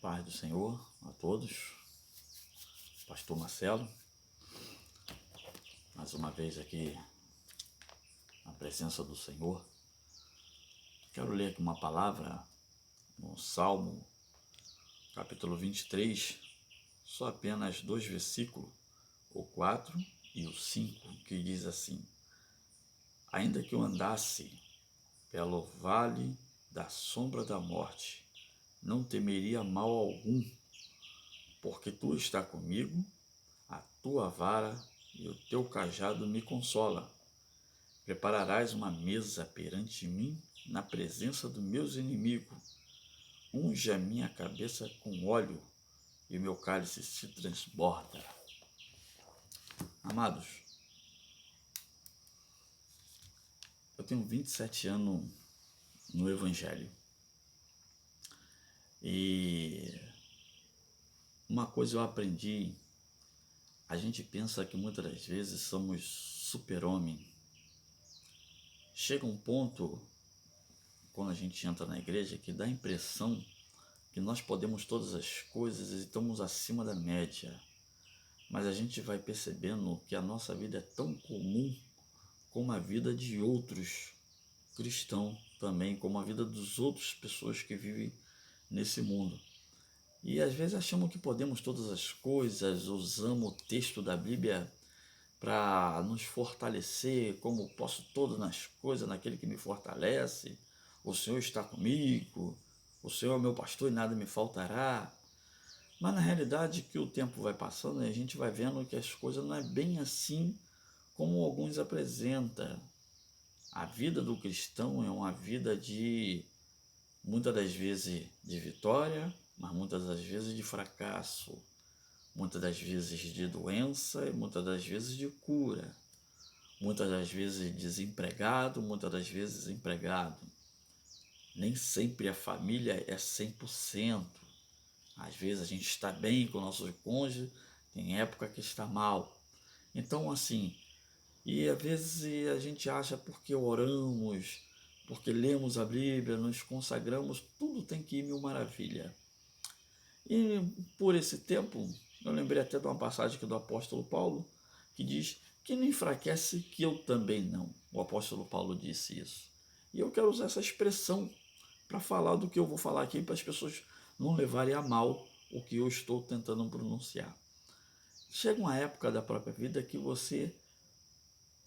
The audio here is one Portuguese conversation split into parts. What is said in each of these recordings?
Paz do Senhor a todos, Pastor Marcelo, mais uma vez aqui na presença do Senhor. Quero ler aqui uma palavra no Salmo, capítulo 23, só apenas 2 versículos, o 4 e o 5, que diz assim: Ainda que eu andasse pelo vale da sombra da morte, não temeria mal algum, porque tu está comigo, a tua vara e o teu cajado me consola. Prepararás uma mesa perante mim na presença dos meus inimigos. Unge a minha cabeça com óleo e o meu cálice se transborda. Amados, eu tenho 27 anos no Evangelho. E uma coisa eu aprendi, a gente pensa que muitas das vezes somos super-homem. Chega um ponto, quando a gente entra na igreja, que dá a impressão que nós podemos todas as coisas e estamos acima da média. Mas a gente vai percebendo que a nossa vida é tão comum como a vida de outros cristãos também, como a vida das outras pessoas que vivem nesse mundo. E às vezes achamos que podemos todas as coisas, usamos o texto da Bíblia para nos fortalecer, como posso todas as coisas naquele que me fortalece, o Senhor está comigo, o Senhor é meu pastor e nada me faltará. Mas na realidade que o tempo vai passando e a gente vai vendo que as coisas não é bem assim como alguns apresentam. A vida do cristão é uma vida de, muitas das vezes, de vitória, mas muitas das vezes de fracasso, muitas das vezes de doença e muitas das vezes de cura, muitas das vezes desempregado, muitas das vezes empregado. Nem sempre a família é 100%. Às vezes a gente está bem com o nosso cônjuge, tem época que está mal. Então, assim, e às vezes a gente acha porque oramos, porque lemos a Bíblia, nos consagramos, tudo tem que ir mil maravilha. E por esse tempo, eu lembrei até de uma passagem aqui do apóstolo Paulo, que diz que não enfraquece que eu também não. O apóstolo Paulo disse isso. E eu quero usar essa expressão para falar do que eu vou falar aqui, para as pessoas não levarem a mal o que eu estou tentando pronunciar. Chega uma época da própria vida que você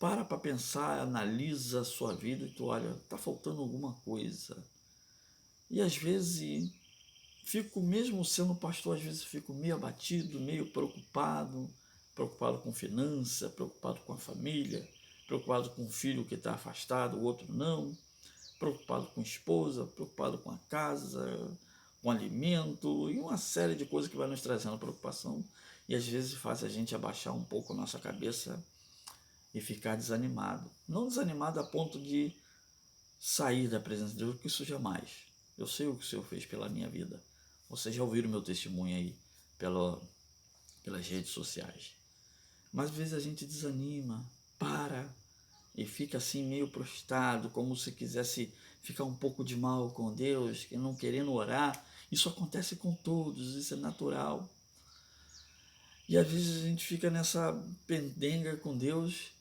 para pensar, analisa a sua vida e tu olha, está faltando alguma coisa. E às vezes, fico mesmo sendo pastor, às vezes fico meio abatido, meio preocupado, preocupado com finança, preocupado com a família, preocupado com o filho que está afastado, o outro não, preocupado com a esposa, preocupado com a casa, com alimento e uma série de coisas que vai nos trazendo preocupação e às vezes faz a gente abaixar um pouco a nossa cabeça e ficar desanimado. Não desanimado a ponto de sair da presença de Deus, porque isso jamais. Eu sei o que o Senhor fez pela minha vida. Vocês já ouviram meu testemunho aí pelas redes sociais. Mas às vezes a gente desanima, para e fica assim meio prostrado, como se quisesse ficar um pouco de mal com Deus, que não querendo orar. Isso acontece com todos, isso é natural. E às vezes a gente fica nessa pendenga com Deus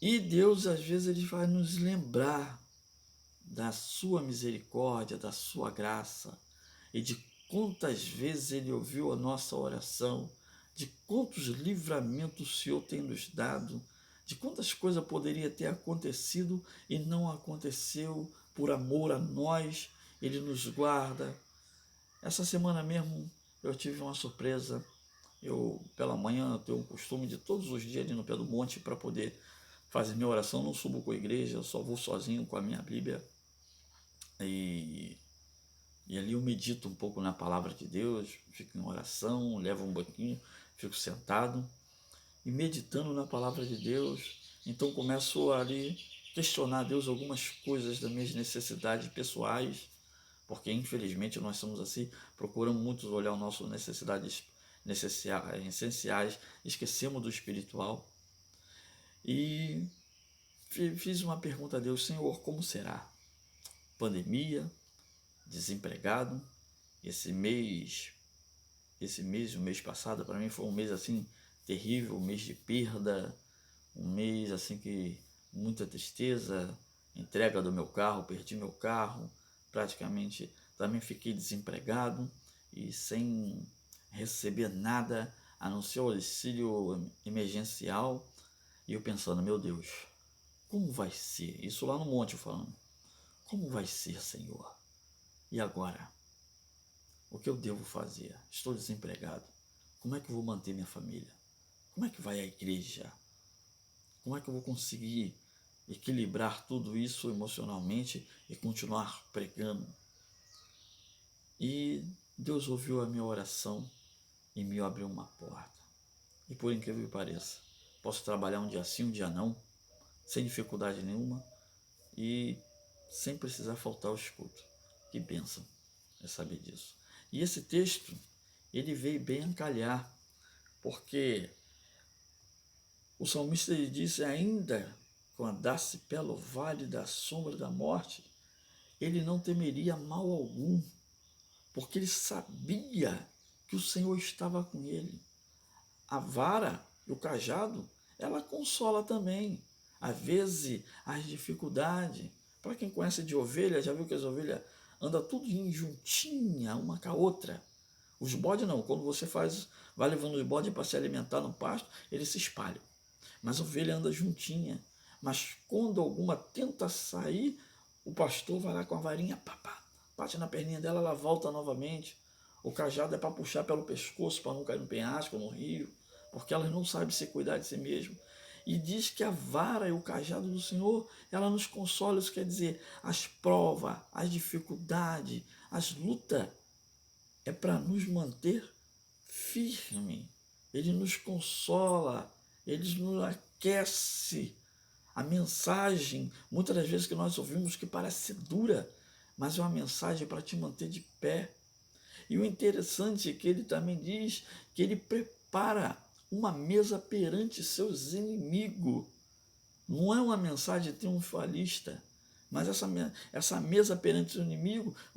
e Deus às vezes ele vai nos lembrar da sua misericórdia, da sua graça e de quantas vezes ele ouviu a nossa oração, de quantos livramentos o Senhor tem nos dado, de quantas coisas poderia ter acontecido e não aconteceu por amor a nós, ele nos guarda. Essa semana mesmo eu tive uma surpresa. Eu, pela manhã, eu tenho o costume de todos os dias ir no pé do monte para poder fazer minha oração. Não subo com a igreja, eu só vou sozinho com a minha Bíblia. E ali eu medito um pouco na palavra de Deus, fico em oração, levo um banquinho, fico sentado e meditando na palavra de Deus. Então começo ali questionar a Deus algumas coisas das minhas necessidades pessoais, porque infelizmente nós somos assim, procuramos muito olhar as nossas necessidades essenciais, esquecemos do espiritual. E fiz uma pergunta a Deus: Senhor, como será? Pandemia, desempregado, o mês passado, para mim foi um mês assim terrível, um mês de perda, um mês assim que muita tristeza, entrega do meu carro, perdi meu carro, praticamente também fiquei desempregado e sem receber nada a não ser o auxílio emergencial. E eu pensando, meu Deus, como vai ser? Isso lá no monte eu falando, como vai ser, Senhor? E agora? O que eu devo fazer? Estou desempregado. Como é que eu vou manter minha família? Como é que vai a igreja? Como é que eu vou conseguir equilibrar tudo isso emocionalmente e continuar pregando? E Deus ouviu a minha oração e me abriu uma porta. E por incrível que pareça, posso trabalhar um dia sim, um dia não, sem dificuldade nenhuma e sem precisar faltar o escudo. Que bênção é saber disso. E esse texto, ele veio bem a calhar, porque o salmista ele disse, ainda que eu andasse pelo vale da sombra da morte, ele não temeria mal algum, porque ele sabia que o Senhor estava com ele. A vara e o cajado, ela consola também. Às vezes, as dificuldades. Para quem conhece de ovelha, já viu que as ovelhas andam tudo juntinha, uma com a outra. Os bodes não, quando você vai levando os bodes para se alimentar no pasto, eles se espalham. Mas a ovelha anda juntinha. Mas quando alguma tenta sair, o pastor vai lá com a varinha, bate na perninha dela, ela volta novamente. O cajado é para puxar pelo pescoço, para não cair no penhasco, no rio, porque elas não sabem se cuidar de si mesmas. E diz que a vara e o cajado do Senhor, ela nos consola, isso quer dizer, as provas, as dificuldades, as lutas, é para nos manter firme. Ele nos consola, ele nos aquece. A mensagem, muitas das vezes que nós ouvimos que parece ser dura, mas é uma mensagem para te manter de pé. E o interessante é que ele também diz que ele prepara uma mesa perante seus inimigos. Não é uma mensagem triunfalista, mas essa mesa perante o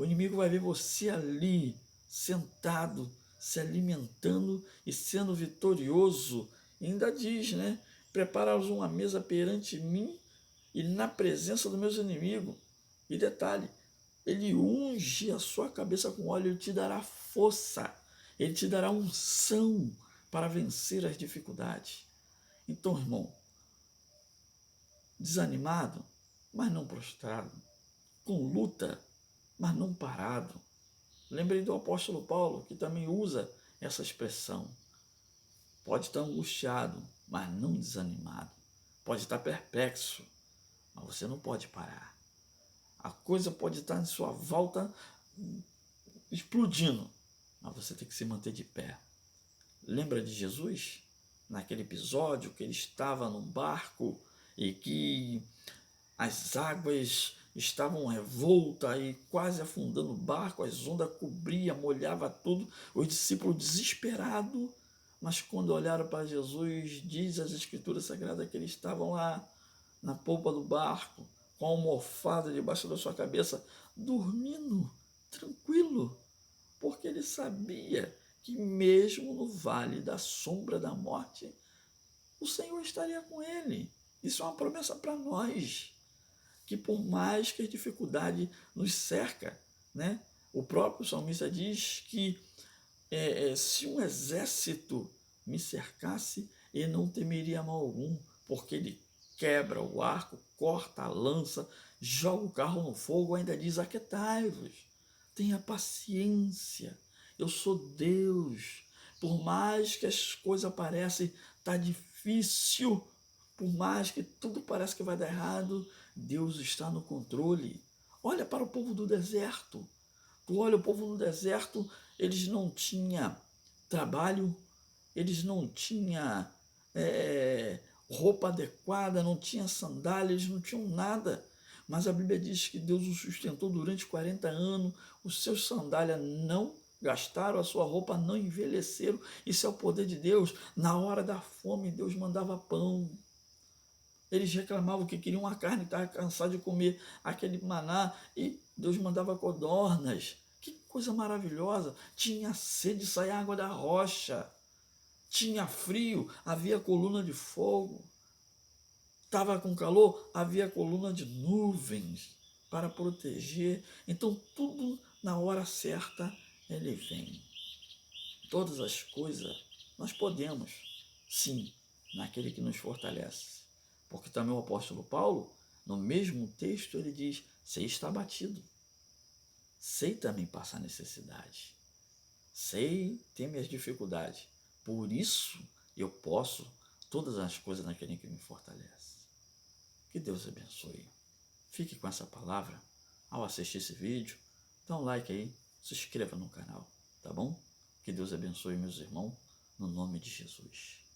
inimigo vai ver você ali, sentado, se alimentando e sendo vitorioso. E ainda diz, né? Prepara-vos uma mesa perante mim e na presença dos meus inimigos. E detalhe, ele unge a sua cabeça com óleo, ele te dará força, ele te dará unção para vencer as dificuldades. Então, irmão, desanimado, mas não prostrado, com luta, mas não parado. Lembrei do apóstolo Paulo, que também usa essa expressão. Pode estar angustiado, mas não desanimado. Pode estar perplexo, mas você não pode parar. A coisa pode estar em sua volta explodindo, mas você tem que se manter de pé. Lembra de Jesus? Naquele episódio que ele estava num barco e que as águas estavam revoltas e quase afundando o barco, as ondas cobriam, molhava tudo, os discípulos desesperados, mas quando olharam para Jesus, diz as Escrituras Sagradas que eles estavam lá na polpa do barco, com a almofada debaixo da sua cabeça, dormindo, tranquilo, porque ele sabia que mesmo no vale da sombra da morte, o Senhor estaria com ele. Isso é uma promessa para nós, que por mais que a dificuldade nos cerca, né? O próprio salmista diz que se um exército me cercasse, eu não temeria mal algum, porque ele quebra o arco, corta a lança, joga o carro no fogo, ainda diz, aquietai-vos, tenha paciência, eu sou Deus. Por mais que as coisas parecem estar difícil, por mais que tudo parece que vai dar errado, Deus está no controle. Olha para o povo do deserto. Tu olha o povo no deserto, eles não tinham trabalho, eles não tinham roupa adequada, não tinham sandália, eles não tinham nada. Mas a Bíblia diz que Deus os sustentou durante 40 anos, os seus sandálias não gastaram, a sua roupa não envelheceram. Isso é o poder de Deus. Na hora da fome, Deus mandava pão. Eles reclamavam que queriam uma carne, estavam cansados de comer aquele maná, e Deus mandava codornas. Que coisa maravilhosa. Tinha sede, saía água da rocha. Tinha frio, havia coluna de fogo. Estava com calor, havia coluna de nuvens para proteger. Então, tudo na hora certa ele vem. Todas as coisas nós podemos, sim, naquele que nos fortalece. Porque também o apóstolo Paulo, no mesmo texto, ele diz: sei estar batido, sei também passar necessidade, sei ter minhas dificuldades. Por isso eu posso todas as coisas naquele que me fortalece. Que Deus abençoe. Fique com essa palavra ao assistir esse vídeo. Dá um like aí, se inscreva no canal, tá bom? Que Deus abençoe meus irmãos, no nome de Jesus.